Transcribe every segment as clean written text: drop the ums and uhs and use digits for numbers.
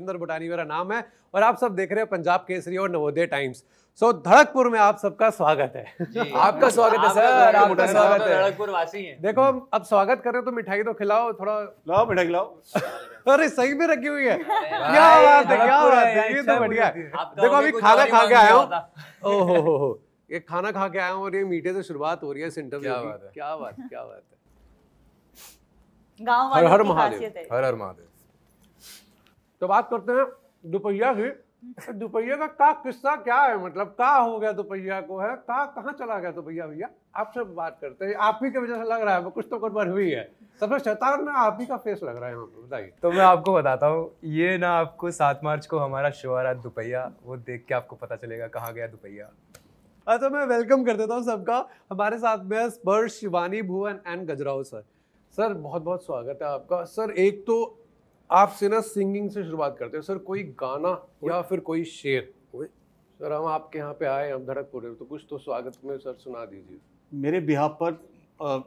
नरेंद्र बुटानी मेरा नाम है और आप सब देख रहे हैं पंजाब केसरी और नवोदय टाइम्स। सो धड़कपुर में आप सबका स्वागत है। आपका स्वागत है सर, आपका स्वागत है। धड़कपुर वासी हैं। देखो अब स्वागत कर रहे हो तो मिठाई तो खिलाओ, थोड़ा लाओ मिठाई लाओ। अरे सही में रखी हुई है, क्या बात है, क्या बात है, ये तो बढ़िया है। देखो अभी खाना खा के आया हूँ, ओहो ये खाना खा के आया हूँ और ये मीठे से शुरुआत हो रही है इस इंटरव्यू की। क्या बात है, क्या बात है। गांव हर हर वालों की महादेव। खासियत है। हर हर महादेव। तो बात करते हैं दुपहिया की। दुपहिया का किस्सा क्या है, मतलब क्या हो गया दुपहिया को, है कहाँ चला गया दुपहिया भैया? आपसे बात करते हैं, आप ही की वजह से लग रहा है कुछ तो गड़बड़ हुई है। सबसे शैतान में आप ही का फेस लग रहा है यहाँ पे, बताइए। तो मैं आपको बताता हूँ, ये ना आपको 7 मार्च को हमारा शो आ रहा है दुपहिया, वो देख के आपको पता चलेगा कहाँ गया दुपहिया। अच्छा मैं वेलकम कर देता हूँ सबका। हमारे साथ में स्पर्श, शिवानी, भुवन एंड गजराव सर। सर बहुत बहुत स्वागत है आपका। सर एक तो आपसे ना सिंगिंग से शुरुआत करते हैं सर, कोई गाना या फिर कोई शेर। सर हम आपके यहाँ पे आए, हम धड़कपुर तो कुछ तो स्वागत में सर सुना दीजिए। मेरे बिहाफ पर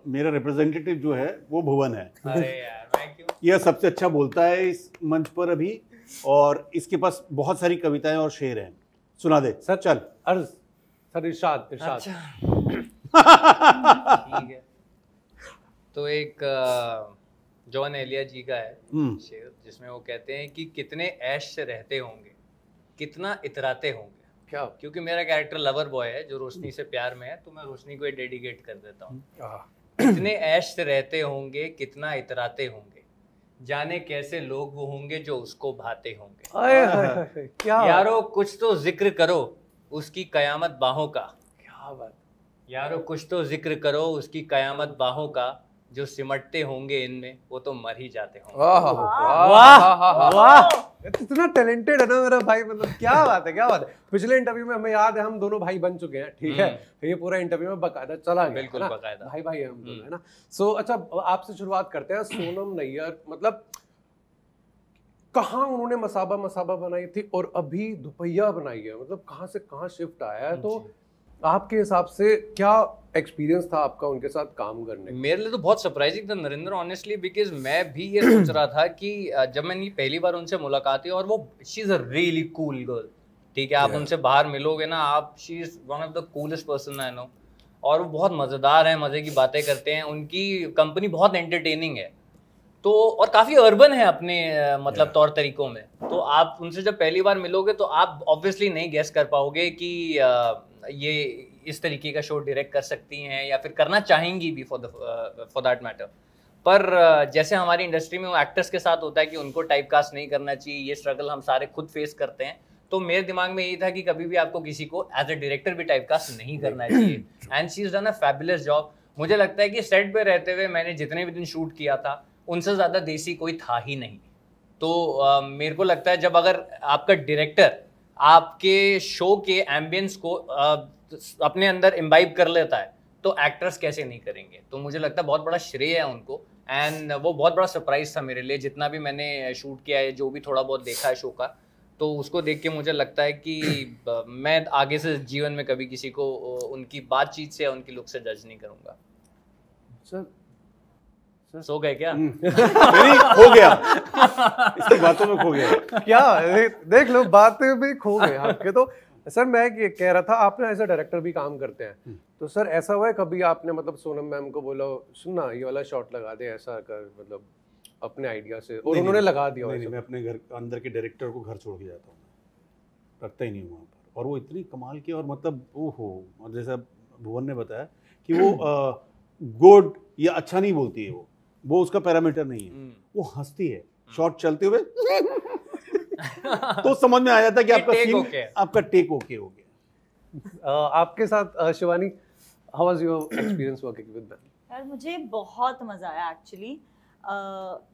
मेरा रिप्रेजेंटेटिव जो है वो भुवन है। अरे यार मैं क्यों? यह सबसे अच्छा बोलता है इस मंच पर अभी, और इसके पास बहुत सारी कविताएं और शेर हैं। सुना दे सर। चल अर्ज सर, इरशाद इरशाद। ठीक है, तो एक जॉन एलिया जी का है शेर, जिसमें वो कहते हैं कि कितने ऐश से रहते होंगे, कितना इतराते होंगे। क्या? क्योंकि मेरा कैरेक्टर लवर बॉय है जो रोशनी से प्यार में है, तो मैं रोशनी को डेडिकेट कर देता हूँ। कितने ऐश से रहते होंगे, कितना इतराते होंगे, जाने कैसे लोग वो होंगे जो उसको भाते होंगे। आए हाय हाय, क्या यारो कुछ तो जिक्र करो उसकी कयामत बाहों का। क्या बात। यारो कुछ तो जिक्र करो उसकी कयामत बाहों का, जो सिमटते होंगे इनमें वो तो मर ही जाते होंगे। वाह वाह, इतना टैलेंटेड है ना मेरा भाई, मतलब क्या बात है, क्या बात है। पिछले इंटरव्यू में हमें याद है हम दोनों भाई बन चुके हैं, ठीक है। ये पूरा इंटरव्यू में बकायदा चला गया, बिल्कुल है ना? बकायदा भाई भाई हम दोनों, है ना। सो अच्छा आपसे शुरुआत करते हैं। सोनम नैयर, मतलब कहाँ उन्होंने मसाबा बनाई थी और अभी दुपहिया बनाई है, मतलब कहाँ से कहाँ शिफ्ट आया है। तो आपके हिसाब से क्या एक्सपीरियंस था आपका उनके साथ काम करने का? मेरे लिए तो बहुत सरप्राइजिंग था नरेंद्र, ऑनेस्टली, बिकॉज मैं भी ये सोच रहा था कि जब मैंने पहली बार उनसे मुलाकात हुई, और वो she is a really cool girl, ठीक है। आप उनसे बाहर मिलोगे ना, आप she is one of the coolest person I know, और वो बहुत मज़ेदार है, मज़े की बातें करते हैं, उनकी कंपनी बहुत एंटरटेनिंग है, तो और काफ़ी अर्बन है अपने मतलब तौर तरीकों में। तो आप उनसे जब पहली बार मिलोगे तो आप ऑब्वियसली नहीं गेस कर पाओगे कि ये इस तरीके का शो डायरेक्ट कर सकती हैं या फिर करना चाहेंगी भी फॉर दैट मैटर। पर जैसे हमारी इंडस्ट्री में वो एक्टर्स के साथ होता है कि उनको टाइप कास्ट नहीं करना चाहिए, ये स्ट्रगल हम सारे खुद फेस करते हैं। तो मेरे दिमाग में यही था कि कभी भी आपको किसी को एज अ डायरेक्टर भी टाइप कास्ट नहीं करना चाहिए, and she is done a fabulous job. मुझे लगता है कि सेट पे रहते हुए मैंने जितने भी दिन शूट किया था उनसे ज़्यादा देसी कोई था ही नहीं। तो मेरे को लगता है जब अगर आपका डायरेक्टर आपके शो के एम्बियंस को अपने अंदर इम्बाइब कर लेता है तो एक्टर्स कैसे नहीं करेंगे। तो मुझे लगता है बहुत बड़ा श्रेय है उनको, एंड वो बहुत बड़ा सरप्राइज था मेरे लिए। जितना भी मैंने शूट किया है, जो भी थोड़ा बहुत देखा है शो का, तो उसको देख के मुझे लगता है कि मैं आगे से जीवन में कभी किसी को उनकी बातचीत से या उनकी लुक से जज नहीं करूँगा। सर सो गए क्या? नहीं, खो गया इसकी बातों में, खो गया। क्या देख लो, बातें भी खो गए आपके। तो सर मैं ये कह रहा था, आपने एज अ डायरेक्टर भी काम करते हैं, तो सर ऐसा हुआ है कभी आपने मतलब सोनम मैम को बोला सुनना ये वाला शॉट लगा दे, ऐसा कर, मतलब अपने आइडिया से, और उन्होंने लगा दिया? नहीं, मैं अपने घर अंदर के डायरेक्टर को घर छोड़ के जाता हूँ, रखता ही नहीं हूँ वहाँ पर। और वो इतनी कमाल की, और मतलब ओहो, और जैसा भुवन ने बताया कि वो गुड या अच्छा नहीं बोलती है, वो उसका पैरामीटर नहीं है, वो हंसती है शॉट चलते हुए तो समझ में आ जाता है कि आपका सीन, आपका टेक ओके हो गया। आपके साथ Shivani, how was your experience working with them? यार मुझे बहुत मजा आया एक्चुअली।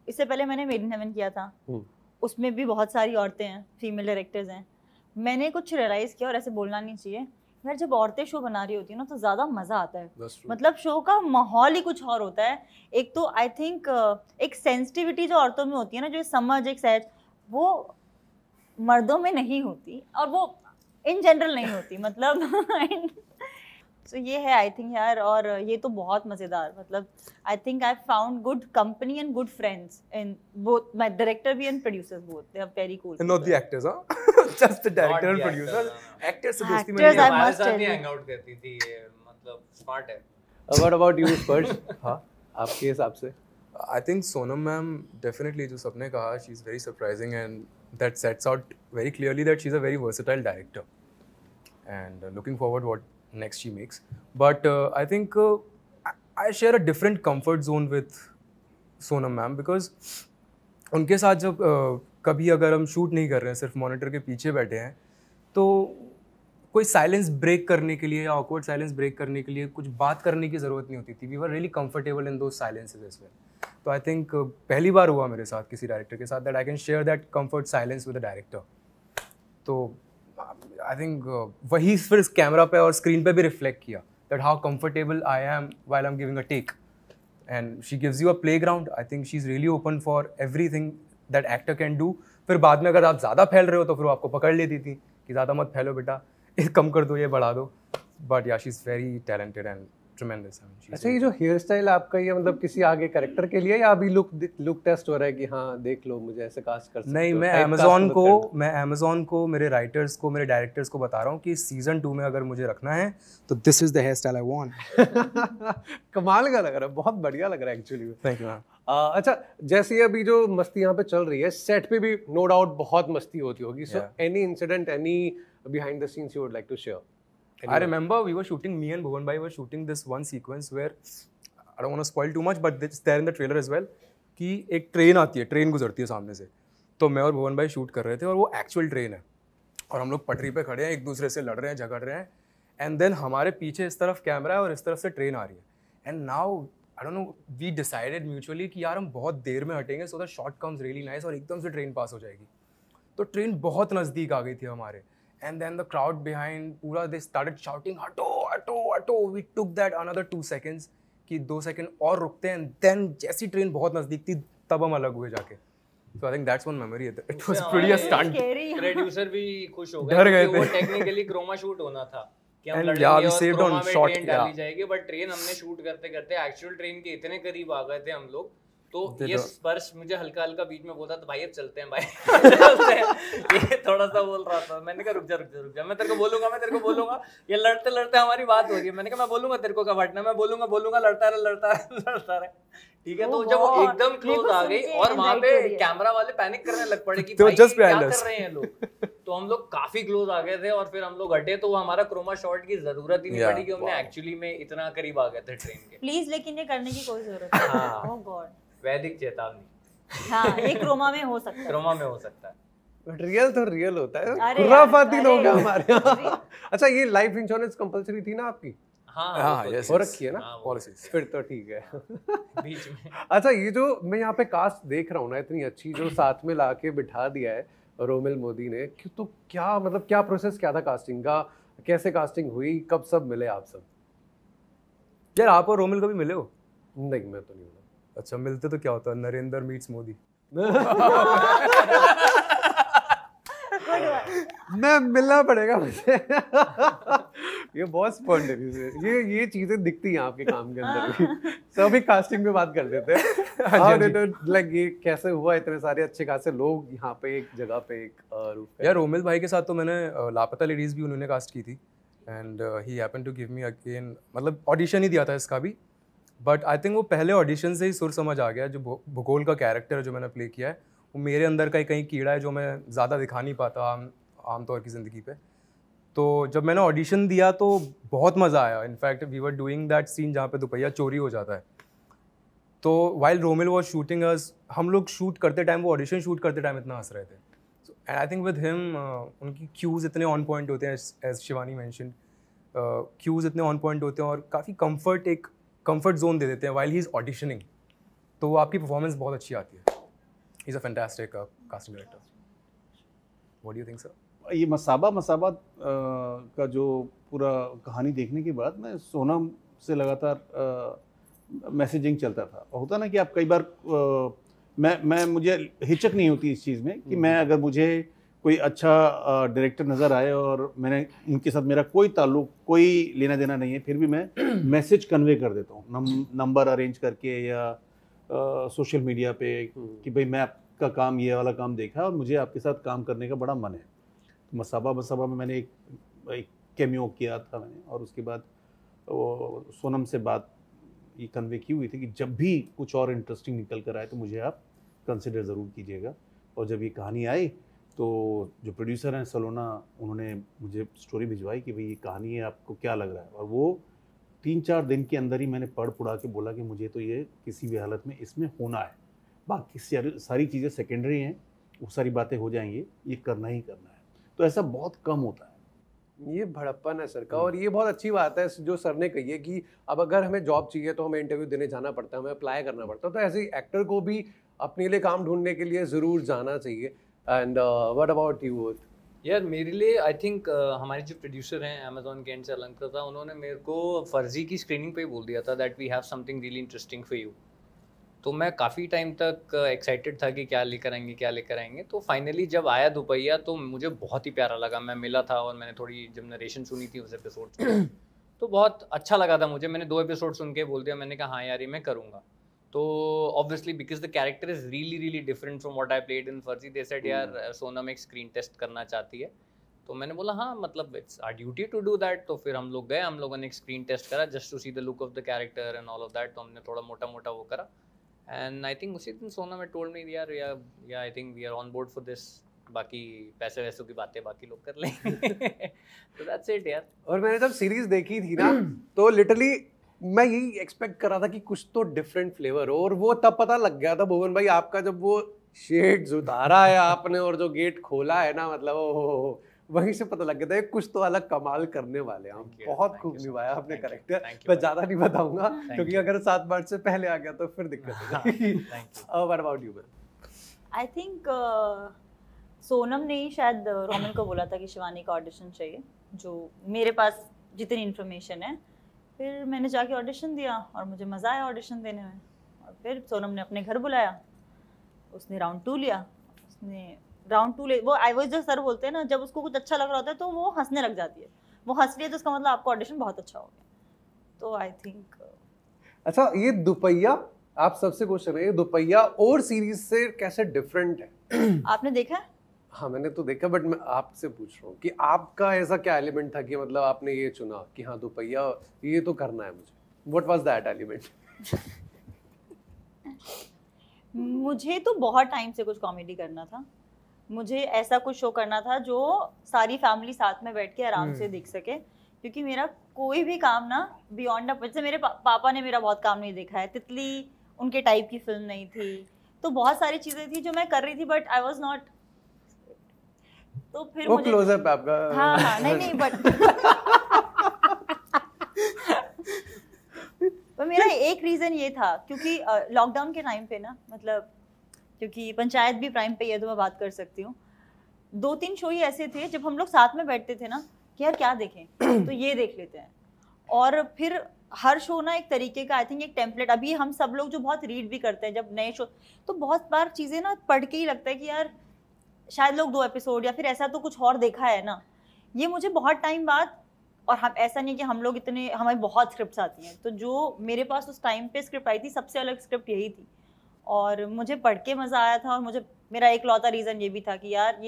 इससे पहले मैंने मेड इन हेवन किया था, उसमें भी बहुत सारी औरतें हैं, फीमेल डायरेक्टर्स हैं। मैंने कुछ रियलाइज किया, और ऐसे बोलना नहीं चाहिए यार, जब औरतें शो बना रही होती है ना तो ज़्यादा मज़ा आता है। मतलब शो का माहौल ही कुछ और होता है। एक तो आई थिंक एक सेंसिटिविटी जो औरतों में होती है ना, जो समझ, एक सहज, वो मर्दों में नहीं होती, और वो इन जनरल नहीं होती। मतलब सो ये है आई थिंक यार, और ये तो बहुत मजेदार, मतलब I think I found good company and good friends in both my director भी and producers both, they are very cool. Not the actors, huh? Just the director and producer. Actors से दोस्ती में Actors, नहीं I है। हमारे must साथ tell he you. Hang out करती थी ये, मतलब स्मार्ट है। What about you, स्पर्श? हाँ, आपके हिसाब से? I think Sonam ma'am definitely जो सबने कहा, she's very surprising and that sets out very clearly that she's a very versatile director. And looking forward what next she makes. But I think I share a different comfort zone with Sonam ma'am because उनके साथ जब कभी अगर हम shoot नहीं कर रहे हैं, सिर्फ मॉनिटर के पीछे बैठे हैं, तो कोई साइलेंस ब्रेक करने के लिए या ऑकवर्ड साइलेंस ब्रेक करने के लिए कुछ बात करने की ज़रूरत नहीं होती थी। We were really comfortable in those silences as well. तो आई थिंक पहली बार हुआ मेरे साथ किसी डायरेक्टर के साथ that I can share that comfort silence with the director. तो आई थिंक वही फिर कैमरा पे और स्क्रीन पे भी रिफ्लेक्ट किया that how comfortable I am while I am giving a take, and she gives you a playground. I think she is really open for everything that actor can do. फिर बाद में अगर आप ज़्यादा फैल रहे हो तो फिर वो आपको पकड़ लेती थी कि ज़्यादा मत फैलो बेटा, ये कम कर दो, ये बढ़ा दो। बट या she is very talented and ट्रेमेंडस। अच्छा, ये जो हेयर स्टाइल आपका, ये मतलब किसी आगे कैरेक्टर के लिए या अभी लुक टेस्ट हो रहा है कि हाँ देख लो मुझे ऐसे कास्ट कर सकते हो? नहीं, मैं अमेज़ॉन को मेरे राइटर्स को, मेरे डायरेक्टर्स को बता रहा हूँ कि सीजन 2 में अगर मुझे रखना है तो this is the hair style I want. कमाल का लग रहा है, बहुत बढ़िया लग रहा है एक्चुअली। Thank you ma'am. अच्छा, जैसे अभी जो मस्ती यहाँ पे चल रही है, सेट पे भी नो डाउट बहुत मस्ती होती होगी। So any incident, any behind the scenes you would like to share? I remember we were shooting, me and Bhuvan bhai were shooting this one sequence where I don't want to spoil too much, but it's there in the trailer as well, कि एक train आती है, train गुजरती है सामने से, तो मैं और भुवन भाई शूट कर रहे थे और वो एक्चुअल ट्रेन है और हम लोग पटरी पे खड़े हैं, एक दूसरे से लड़ रहे हैं, झगड़ रहे हैं, एंड देन हमारे पीछे इस तरफ कैमरा है और इस तरफ से ट्रेन आ रही है, and now I don't know we decided mutually कि यार हम बहुत देर में हटेंगे so the shot comes really nice और एकदम से ट्रेन पास हो जाएगी। तो ट्रेन बहुत नज़दीक आ गई थी हमारे, and then the crowd behind पूरा they started shouting हटो हटो हटो। we took that another 2 seconds कि 2 सेकंड और रुकते हैं, and then जैसी ट्रेन बहुत नज़दीक थी तब हम अलग हुए जाके। so I think that's one memory, it was pretty a stunt। Producer भी खुश हो गए डर गए क्योंकि वो थे। टेक्निकली क्रोमा शूट होना था कि हम And लड़ेंगे yeah, we और saved क्रोमा on में shot, ट्रेन डाली yeah। जाएगी, बट ट्रेन हमने शूट करते करते एक्चुअल ट्रेन के इतने करीब आ गए थे हम लोग, तो They ये don't- स्पर्श मुझे हल्का हल्का बीच में बोलता था भाई अब चलते हैं भाई चलते हैं। ये थोड़ा सा बोल रहा था, मैंने कहा रुक जा मैं तेरे को बोलूंगा ये लड़ते लड़ते हमारी बात हो रही है, मैंने कहा मैं बोलूंगा तेरे को कब हटना, मैं बोलूंगा लड़ता रहे ठीक है। तो जब वो एकदम क्लोज आ गई और वहां पे कैमरा वाले पैनिक करने लग पड़े कि They were भाई just क्या behind कर us। रहे हैं लोग, तो हम लोग काफी क्लोज आ गए थे और फिर हम लोग हटे तो वो हमारा क्रोमा शॉट की जरूरत ही नहीं Yeah, पड़ी कि हमने wow। एक्चुअली में इतना करीब आ गए थे ट्रेन के। प्लीज, लेकिन ये करने की कोई जरूरत नहीं। हाँ। ओह गॉड। वैदिक चेतावनी, हाँ, ये क्रोमा में हो सकता है। क्रोमा में हो सकता है। बट रियल तो रियल होता है, अरे खुराफाती यार, लोग हैं अरे हमारे यहाँ। अच्छा, ये लाइफ इंश्योरेंस कंपलसरी थी ना आपकी? हाँ yes, हो रखी है ना? हाँ, वो पॉलिसीज। फिर तो ठीक है। बीच में अच्छा, ये जो मैं यहाँ पे कास्ट देख रहा हूँ ना, इतनी अच्छी जो साथ में लाके बिठा दिया है रोमिल मोदी ने, तो क्या मतलब क्या प्रोसेस क्या था कास्टिंग का? कैसे कास्टिंग हुई, कब सब मिले आप सब? यार आप और रोमिल कभी मिले हो? नहीं, मैं तो नहीं मिला। अच्छा, मिलते तो क्या होता, नरेंद्र मीट्स मोदी। मैं मिलना पड़ेगा मुझे। ये बहुत स्पॉन्टेनियस है, ये चीजें दिखती हैं आपके काम के अंदर भी। सभी कास्टिंग पे बात कर देते हैं। हाँ, तो लाइक ये कैसे हुआ, इतने सारे अच्छे खासे लोग यहाँ पे एक जगह पे एक रूफ पे? यार रोमिल भाई के साथ तो मैंने लापता लेडीज भी उन्होंने कास्ट की थी, and he happened to give me again, मतलब ऑडिशन ही दिया था इसका भी, बट आई थिंक वो पहले ऑडिशन से ही सुर समझ आ गया। जो भूगोल का कैरेक्टर है जो मैंने प्ले किया है, वो मेरे अंदर का कहीं कीड़ा है जो मैं ज़्यादा दिखा नहीं पाता आमतौर की ज़िंदगी पे। तो जब मैंने ऑडिशन दिया तो बहुत मज़ा आया। In fact we were doing that scene जहाँ पे दुपहिया चोरी हो जाता है, तो while Romil was shooting us, हम लोग शूट करते टाइम, वो ऑडिशन शूट करते टाइम इतना हंस रहे थे। And I think with him उनकी क्यूज़ इतने ऑन पॉइंट होते हैं, एज शिवानी मैंशन, क्यूज़ इतने ऑन पॉइंट होते हैं और काफ़ी एक कंफर्ट जोन दे देते हैं वाइल ही इज़ ऑडिशनिंग, तो वो आपकी परफॉर्मेंस बहुत अच्छी आती है। He is a fantastic casting director. What do you think sir? ये मसाबा का जो पूरा कहानी देखने के बाद मैं सोनम से लगातार मैसेजिंग चलता था। होता ना कि आप कई बार मुझे हिचक नहीं होती इस चीज़ में कि मैं अगर मुझे कोई अच्छा डायरेक्टर नज़र आए और मैंने उनके साथ मेरा कोई ताल्लुक, कोई लेना देना नहीं है, फिर भी मैं मैसेज कन्वे कर देता हूँ नंबर अरेंज करके या सोशल मीडिया पे कि भाई मैं आपका काम, ये वाला काम देखा और मुझे आपके साथ काम करने का बड़ा मन है। तो मसाबा में मैंने एक कैमियो किया था मैंने, और उसके बाद वो सोनम से बात ये कन्वे की हुई थी कि जब भी कुछ और इंटरेस्टिंग निकल कर आए तो मुझे आप कंसिडर ज़रूर कीजिएगा। और जब ये कहानी आई तो जो प्रोड्यूसर हैं सलोना, उन्होंने मुझे स्टोरी भिजवाई कि भाई ये कहानी है, आपको क्या लग रहा है। और वो 3-4 दिन के अंदर ही मैंने पढ़ पुढ़ा के बोला कि मुझे तो ये किसी भी हालत में इसमें होना है, बाकी सारी चीज़ें सेकेंडरी हैं, वो सारी बातें हो जाएंगी, ये करना ही करना है। तो ऐसा बहुत कम होता है। ये भड़प्पन है सर का, और ये बहुत अच्छी बात है जो सर ने कही है कि अब अगर हमें जॉब चाहिए तो हमें इंटरव्यू देने जाना पड़ता है, हमें अप्लाई करना पड़ता है, तो ऐसे ही एक्टर को भी अपने लिए काम ढूंढने के लिए ज़रूर जाना चाहिए। And what about you both? यार मेरे लिए आई थिंक हमारे जो प्रोड्यूसर हैं अमेजोन के एंड से अलंकृता, उन्होंने मेरे को फर्जी की स्क्रीनिंग पे ही बोल दिया था that we have something really interesting for you. तो मैं काफ़ी टाइम तक एक्साइटेड था कि क्या लेकर आएंगे। तो फाइनली जब आया दुपहिया तो मुझे बहुत ही प्यारा लगा। मैं मिला था और मैंने थोड़ी जब नरेशन सुनी थी उस एपिसोड तो बहुत अच्छा लगा था मुझे। मैंने 2 एपिसोड सुन के बोल दिया, मैंने कहा हाँ यार ये मैं करूँगा। तो obviously because the character is really different from what I played in फर्जी, दे सेड यार सोनम एक स्क्रीन टेस्ट करना चाहती है। तो मैंने बोला हाँ मतलब it's our duty to do that. तो फिर हम लोग गए, हम लोगों ने एक स्क्रीन टेस्ट करा just to see the look of the character and all of that. तो हमने थोड़ा मोटा वो करा एंड आई थिंक उसी दिन सोनम ने टोल्ड मी यार या I think we are on board for this, बाकी पैसे वैसों की बातें बाकी लोग कर लेंगे। तो दैट्स इट यार। और मैंने जब सीरीज देखी थी ना तो लिटरली मैं यही एक्सपेक्ट कर रहा था कि कुछ तो डिफरेंट फ्लेवर हो, और वो तब पता लग गया था भुवन भाई आपका, जब वो शेड्स उतारा है आपने और जो गेट खोला है ना, मतलब ओ वहीं से पता लग गया था कुछ तो अलग कमाल करने वाले हैं हम। बहुत खूब निभाया आपने कैरेक्टर। मैं ज्यादा नहीं बताऊंगा क्योंकि अगर 7 मार्च से पहले आ गया तो फिर दिक्कत हो जाएगी। What about you? I think Sonam ने ही शायद रोमन को बोला था कि शिवानी का ऑडिशन चाहिए, जो मेरे पास जितनी इन्फॉर्मेशन है। फिर मैंने जाके ऑडिशन दिया और मुझे मज़ा आया ऑडिशन देने में। और फिर सोनम ने अपने घर बुलाया, उसने राउंड 2 लिया। उसने राउंड 2 ले वो आई वाज जो सर बोलते हैं ना, जब उसको कुछ अच्छा लग रहा होता है तो वो हंसने लग जाती है। वो हंस रही है तो उसका मतलब आपका ऑडिशन बहुत अच्छा हो गया। तो आई थिंक अच्छा, ये दुपहिया आप सबसे क्वेश्चन है, ये दुपहिया और सीरीज से कैसे डिफरेंट है? आपने देखा है? हाँ मैंने तो देखा, बट मैं आपसे पूछ रहा हूँ कि आपका ऐसा क्या एलिमेंट था कि मतलब आपने ये चुना कि हाँ दुपहिया ये तो करना है मुझे। What was that element? मुझे तो बहुत टाइम से कुछ कॉमेडी करना था। मुझे ऐसा कुछ शो करना था जो सारी फैमिली साथ में बैठ के आराम से देख सके, क्योंकि मेरा कोई भी काम ना बियॉन्ड अ, जैसे मेरे पापा ने मेरा बहुत काम नहीं देखा है। तितली उनके टाइप की फिल्म नहीं थी, तो बहुत सारी चीजें थी जो मैं कर रही थी बट आई वाज नॉट। तो फिर वो मुझे क्लोजअप आपका हाँ नहीं बट पर मेरा एक रीजन ये था क्योंकि लॉकडाउन के टाइम पे ना, मतलब क्योंकि पंचायत भी प्राइम पे है तो मैं बात कर सकती हूँ। 2-3 शो ही ऐसे थे जब हम लोग साथ में बैठते थे ना कि यार क्या देखें तो ये देख लेते हैं। और फिर हर शो ना एक तरीके का आई थिंक एक टेम्पलेट। अभी हम सब लोग जो बहुत रीड भी करते हैं जब नए शो, तो बहुत बार चीज़ें ना पढ़ के ही लगता है कि यार शायद लोग 2 एपिसोड या फिर ऐसा तो कुछ और देखा है ना। ये मुझे बहुत टाइम बाद, और हम ऐसा नहीं कि हम लोग इतने, हमारी बहुत स्क्रिप्ट्स आती हैं, तो जो मेरे पास उस टाइम पे स्क्रिप्ट आई थी सबसे अलग स्क्रिप्ट यही थी और मुझे पढ़ के मज़ा आया था। और मुझे मेरा एक लौता रीज़न ये भी था कि यार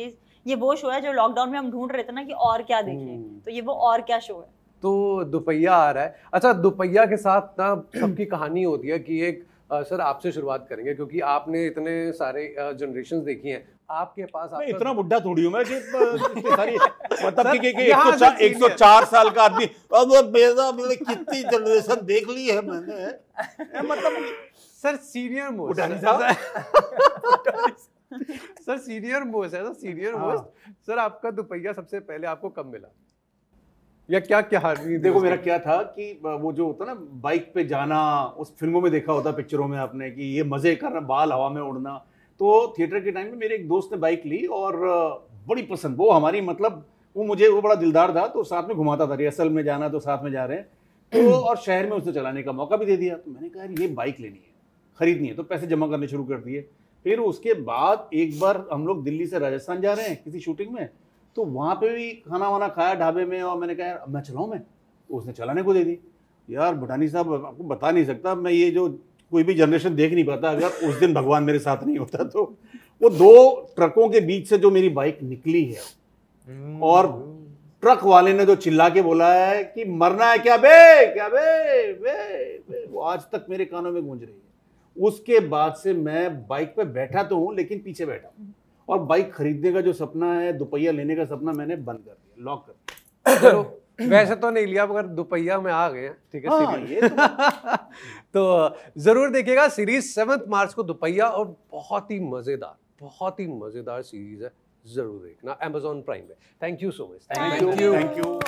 ये वो शो है जो लॉकडाउन में हम ढूंढ रहे थे ना कि और क्या देखें, तो ये वो और क्या शो है। तो दुपहिया आ रहा है। अच्छा, दुपहिया के साथ ना सबकी कहानी होती है कि एक सर आपसे शुरुआत करेंगे क्योंकि आपने इतने सारे जनरेशंस देखी हैं। आपके पास मैं इतना बुढ़ा थोड़ी हूँ मैं कि सारी मतलब कि 104 साल का आदमी मैंने कितनी जनरेशन देख ली है मैंने, मतलब sir senior most sir senior most है ना, सीनियर मोस्ट। सर आपका दुपहिया सबसे पहले आपको कब मिला या क्या क्या? देखो मेरा क्या था कि वो जो होता ना बाइक पे जाना, उस फिल्मों में देखा होता, पिक्चरों में आपने, कि ये मजे करना, बाल हवा में उड़ना। तो थिएटर के टाइम में मेरे एक दोस्त ने बाइक ली और बड़ी पसंद, वो हमारी मतलब वो बड़ा दिलदार था, तो साथ में घुमाता था, रिहर्सल में जाना तो साथ में जा रहे हैं तो, और शहर में उसने चलाने का मौका भी दे दिया। तो मैंने कहा यार ये बाइक लेनी है, खरीदनी है, तो पैसे जमा करने शुरू कर दिए। फिर उसके बाद एक बार हम लोग दिल्ली से राजस्थान जा रहे हैं किसी शूटिंग में, तो वहाँ पे भी खाना वाना खाया ढाबे में, और मैंने कहा यार मैं चलाऊँ, मैं, उसने चलाने को दे दी। यार भटानी साहब आपको बता नहीं सकता, मैं ये जो कोई भी जनरेशन देख नहीं पाता, अगर उस दिन भगवान मेरे साथ नहीं होता तो वो 2 ट्रकों के बीच से जो मेरी बाइक निकली है, और ट्रक वाले ने जो चिल्ला के बोला है कि मरना है क्या बे, क्या बे, बे, वो आज तक मेरे कानों में गूंज रही है। उसके बाद से मैं बाइक पे बैठा तो हूँ, लेकिन पीछे बैठा हूँ, और बाइक खरीदने का जो सपना है, दुपहिया लेने का सपना, मैंने बंद कर दिया, लॉक कर दिया। चलो वैसे तो नहीं लिया, मगर दुपहिया में आ गए हैं, ठीक है। हाँ, ये तो जरूर देखिएगा सीरीज 7 मार्च को दुपहिया, और बहुत ही मजेदार सीरीज है, जरूर देखना Amazon प्राइम में। Thank you so much. Thank you.